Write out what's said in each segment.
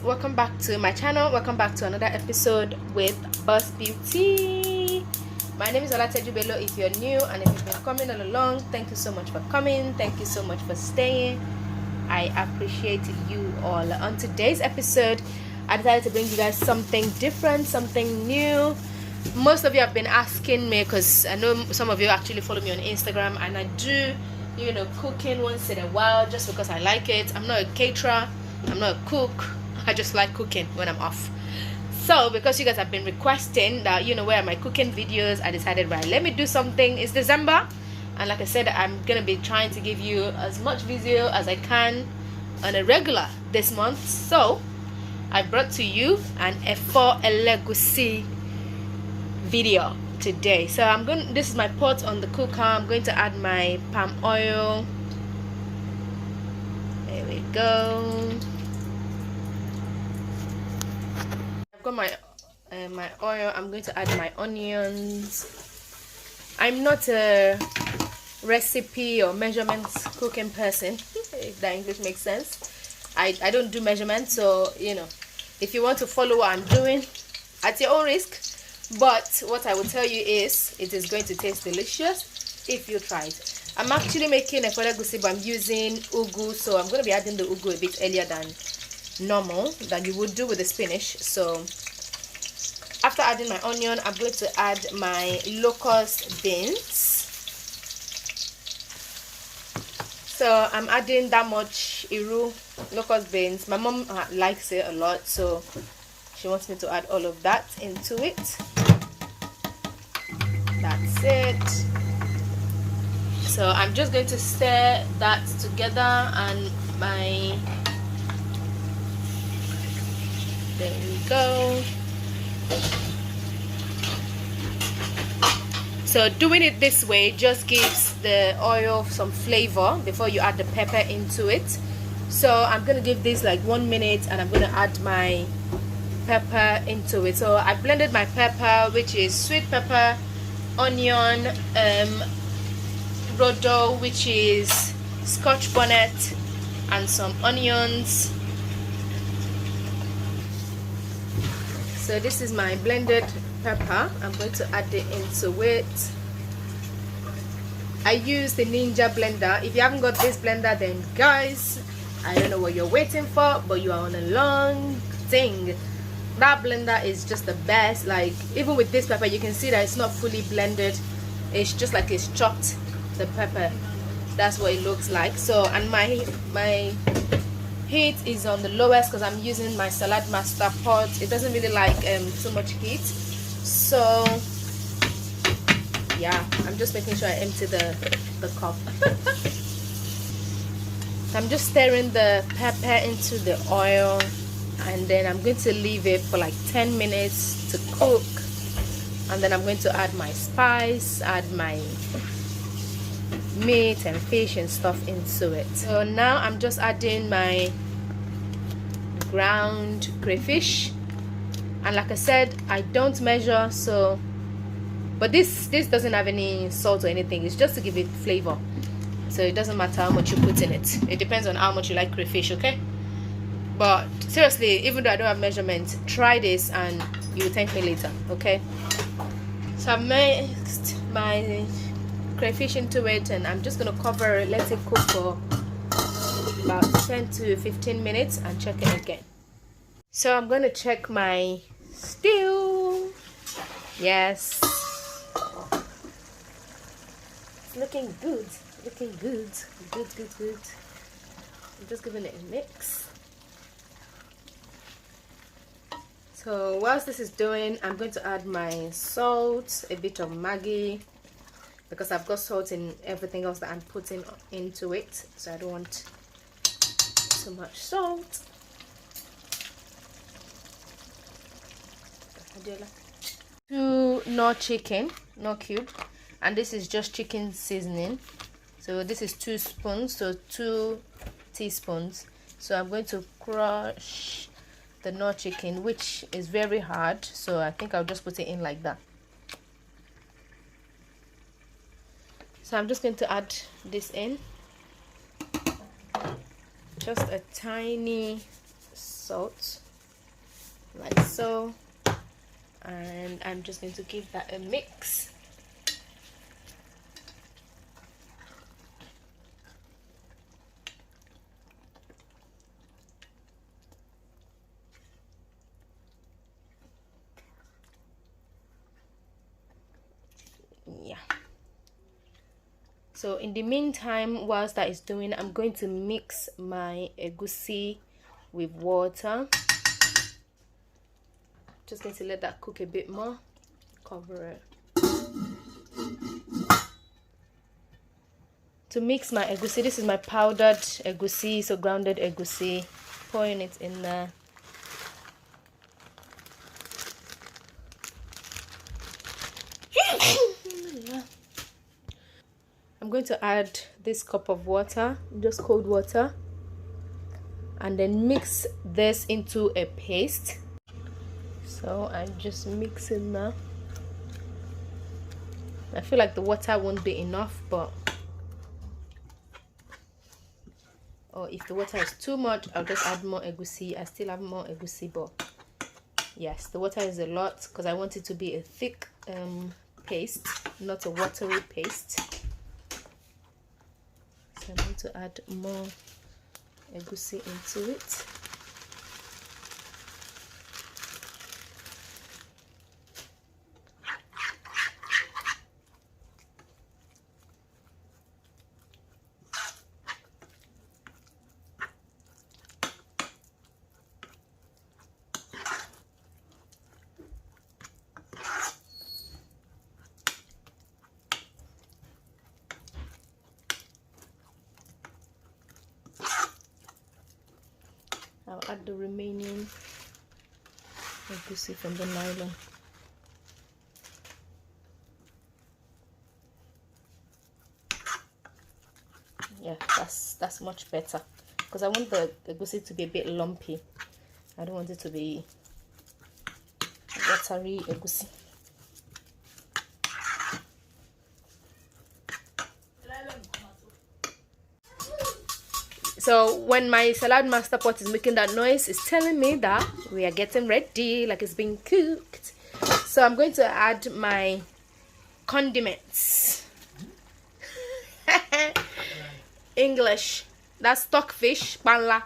welcome back to my channel. Welcome back to another episode with Bosbeauty. My name is Bello if you're new, and if you've been coming all along, thank you so much for coming. Thank you so much for staying. I appreciate you all. On today's episode, I decided to bring you guys something different, something new. Most of you have been asking me, because I know some of you actually follow me on Instagram, and I do, you know, cooking once in a while just because I like it. I'm not a caterer, I'm not a cook, I just like cooking when I'm off. So because you guys have been requesting that, you know, where are my cooking videos, I decided, right, let me do something. It's December, and like I said, I'm gonna be trying to give you as much video as I can on a regular this month. So I brought to you an egusi video today. So I'm going, this is my pot on the cooker. I'm going to add my palm oil. There we go. I've got my my oil. I'm going to add my onions. I'm not a recipe or measurements cooking person, if that English makes sense. I don't do measurements, so you know, if you want to follow what I'm doing, at your own risk. But what I will tell you is, it is going to taste delicious if you try it. I'm actually making a egusi, but I'm using ugu, so I'm going to be adding the ugu a bit earlier than normal, than you would do with the spinach. So after adding my onion, I'm going to add my locust beans. So I'm adding that much locust beans. My mom likes it a lot, so she wants me to add all of that into it. That's it. So I'm just going to stir that together, and there we go. So doing it this way just gives the oil some flavor before you add the pepper into it. So I'm gonna give this like 1 minute, and I'm gonna add my pepper into it. So I blended my pepper, which is sweet pepper, onion, rodo, which is scotch bonnet, and some onions. So this is my blended pepper. I'm going to add it into it. I use the Ninja blender. If you haven't got this blender, then guys, I don't know what you're waiting for, but you are on a long thing. That blender is just the best. Like, even with this pepper, you can see that it's not fully blended. It's just like it's chopped, the pepper. That's what it looks like. So, and my heat is on the lowest because I'm using my salad master pot. It doesn't really like too much heat. So yeah, I'm just making sure I empty the cup. I'm just stirring the pepper into the oil, and then I'm going to leave it for like 10 minutes to cook, and then I'm going to add my spice, add my meat and fish and stuff into it. So now I'm just adding my ground crayfish, and like I said, I don't measure, so but this doesn't have any salt or anything. It's just to give it flavor, so it doesn't matter how much you put in it. It depends on how much you like crayfish, okay? But seriously, even though I don't have measurements, try this and you will thank me later, okay? So I've mixed my crayfish into it, and I'm just gonna cover it, let it cook for about 10 to 15 minutes, and check it again. So I'm gonna check my stew. Yes, it's looking good, looking good. I'm just giving it a mix. So whilst this is doing, I'm going to add my salt, a bit of Maggi, because I've got salt in everything else that I'm putting into it, so I don't want too much salt. Two Knor chicken, Knor cube, and this is just chicken seasoning. So this is 2 spoons, so 2 teaspoons. So I'm going to crush the Knor chicken, which is very hard, so I think I'll just put it in like that. So I'm just going to add this in, just a tiny salt. like so, and I'm just going to give that a mix. Yeah, so in the meantime, whilst that is doing, I'm going to mix my egusi with water. Just going to let that cook a bit more. Cover it. To mix my egusi, this is my powdered egusi, so grounded egusi. Pouring it in there. I'm going to add this cup of water, just cold water, and then mix this into a paste. So I'm just mixing now. I feel like the water won't be enough, but or if the water is too much, I'll just add more egusi. I still have more egusi, but yes, the water is a lot because I want it to be a thick paste, not a watery paste. So I'm going to add more egusi into it. I'll add the remaining egusi from the nylon. Yeah, that's much better because I want the egusi to be a bit lumpy. I don't want it to be watery egusi. So when my salad master pot is making that noise, it's telling me that we are getting ready, like it's being cooked. So I'm going to add my condiments. English, that's stockfish, panla.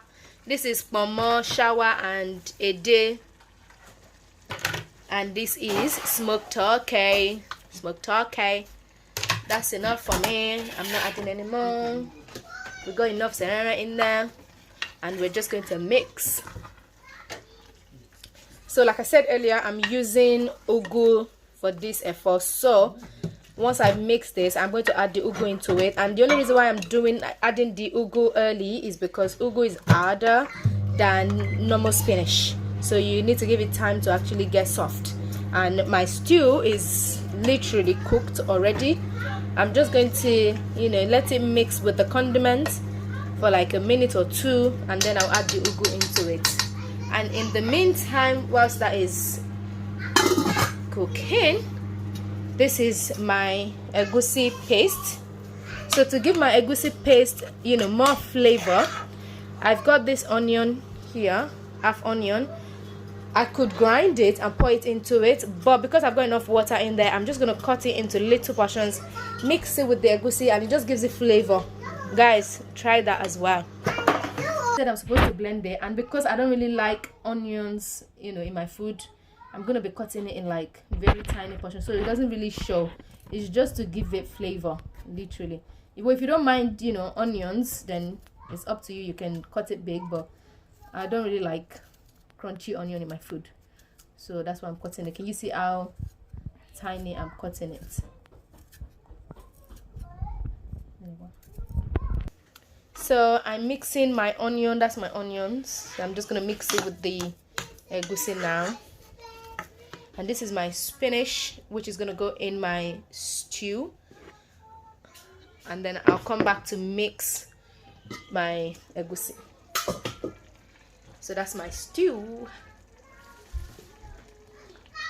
This is pomo, shower, and ede. And this is smoked turkey. Smoked turkey. That's enough for me. I'm not adding any more. We got enough serrano in there, and we're just going to mix. So like I said earlier, I'm using ugu for this effort. So once I mix this, I'm going to add the ugu into it. And the only reason why I'm adding the ugu early is because ugu is harder than normal spinach, so you need to give it time to actually get soft. And my stew is literally cooked already. I'm just going to, let it mix with the condiments for like a minute or two, and then I'll add the ugu into it. And in the meantime, whilst that is cooking, this is my egusi paste. So to give my egusi paste, more flavor, I've got this onion here, half onion. I could grind it and pour it into it, but because I've got enough water in there, I'm just going to cut it into little portions, mix it with the egusi, and it just gives it flavor. Guys, try that as well. I said I'm supposed to blend it, and because I don't really like onions, in my food, I'm going to be cutting it in like very tiny portions, so it doesn't really show. It's just to give it flavor, literally. If you don't mind, onions, then it's up to you. You can cut it big, but I don't really like crunchy onion in my food, so that's why I'm cutting it. Can you see how tiny I'm cutting it? So I'm mixing my onion. That's my onions. So I'm just gonna mix it with the egusi now. And this is my spinach, which is gonna go in my stew, and then I'll come back to mix my egusi. So that's my stew.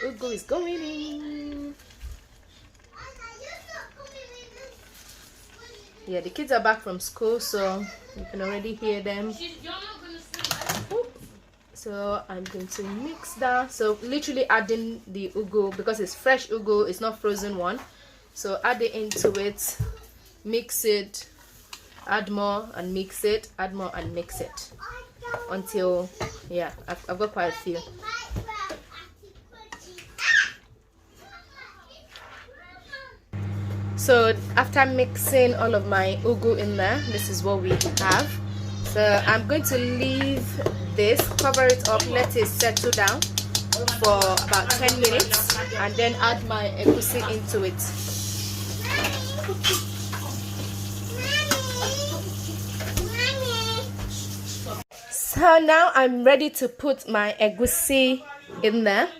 Ugu is going in. Yeah, the kids are back from school, so you can already hear them. So So I'm going to mix that. So literally adding the ugu because it's fresh ugu, it's not frozen one. So add it into it, mix it, add more and mix it, add more and mix it until, yeah, I've got quite a few. So after mixing all of my ugu in there, this is what we have. So I'm going to leave this, cover it up, let it settle down for about 10 minutes and then add my egusi into it. So now I'm ready to put my egusi in there.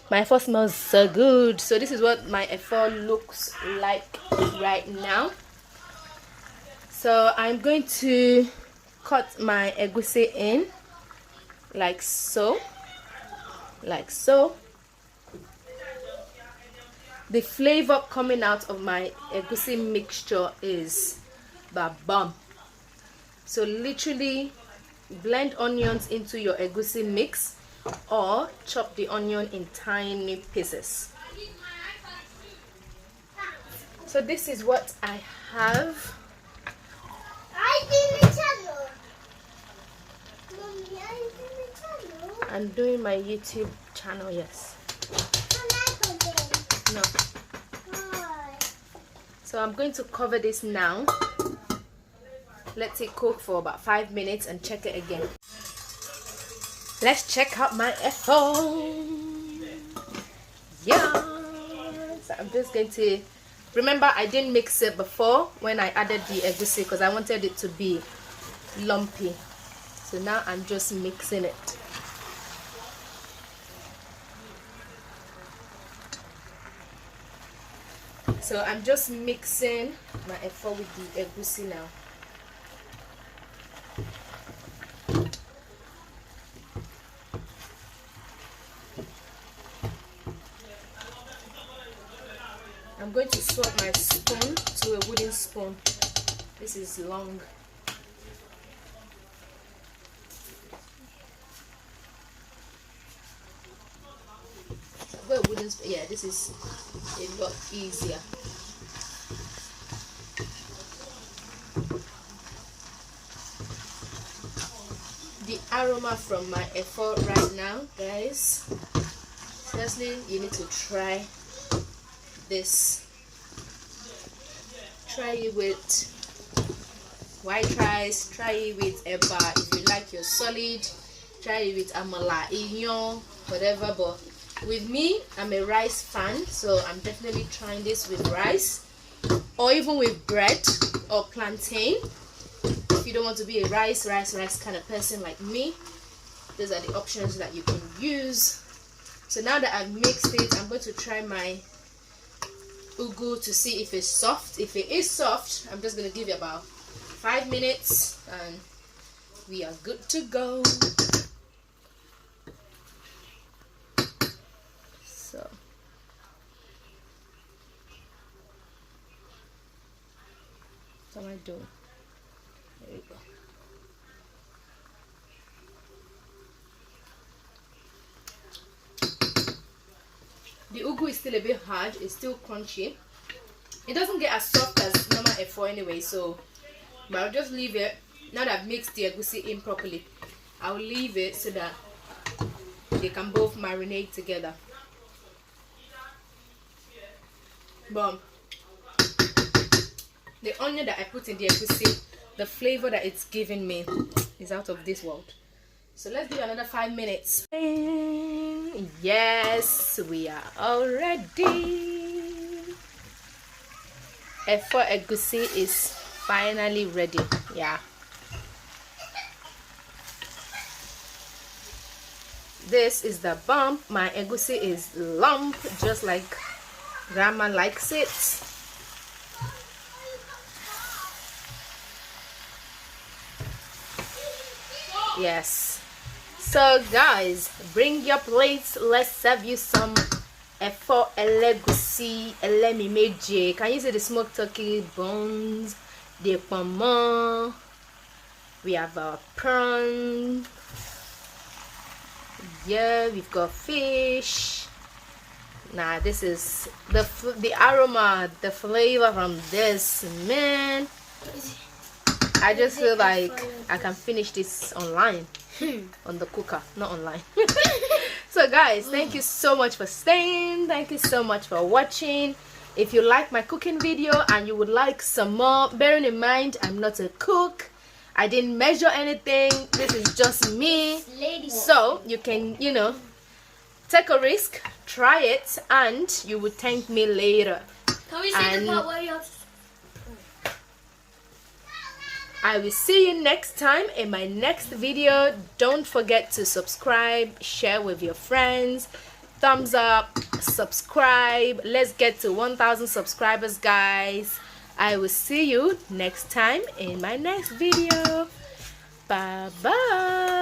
My efo smells so good. So this is what my efo looks like right now. So I'm going to cut my egusi in like so, like so. The flavor coming out of my egusi mixture is bomb. So literally blend onions into your egusi mix or chop the onion in tiny pieces. So this is what I have. I'm doing my YouTube channel, yes. No. So I'm going to cover this now. Let it cook for about 5 minutes and check it again. Let's check out my efo. Yeah. So I'm just going to, remember I didn't mix it before when I added the egusi because I wanted it to be lumpy. So now I'm just mixing it. So I'm just mixing my efo with the egusi now. I'm going to swap my spoon to a wooden spoon. This is long. I've got a wooden spoon. Yeah, this is a lot easier. The aroma from my efo right now, guys. Seriously, you need to try this. Try it with white rice, try it with eba if you like your solid, try it with Amala, Iyan, whatever. But with me, I'm a rice fan, so I'm definitely trying this with rice or even with bread or plantain. If you don't want to be a rice kind of person like me, those are the options that you can use. So now that I've mixed it, I'm going to try my ugu to see if it's soft. If it is soft, I'm just going to give it about 5 minutes and we are good to go. So what am I doing? There we go. The ugu is still a bit hard, it's still crunchy. It doesn't get as soft as normal efo anyway, so but I'll just leave it. Now that I've mixed the egusi in properly, I'll leave it so that they can both marinate together. But the onion that I put in the egusi, the flavor that it's giving me is out of this world. So let's do another 5 minutes. Yes, we are all ready. Efo egusi is finally ready. Yeah. This is the bump. My egusi is lump, just like grandma likes it. Yes. So guys, bring your plates. Let's serve you some efo elegusi elemimeje. Can you see the smoked turkey bones, the pomo, We have prawn. Yeah, we've got fish. Nah, this is the aroma, the flavor from this, man. I just feel like I can finish this online. On the cooker, not online. So guys, thank you so much for staying. Thank you so much for watching. If you like my cooking video and you would like some more, bearing in mind I'm not a cook, I didn't measure anything, this is just me, so you can, you know, take a risk, try it, and you will thank me later. Can we see the part where you have to... I will see you next time in my next video. Don't forget to subscribe, share with your friends, thumbs up, subscribe. Let's get to 1,000 subscribers, guys. I will see you next time in my next video. Bye bye.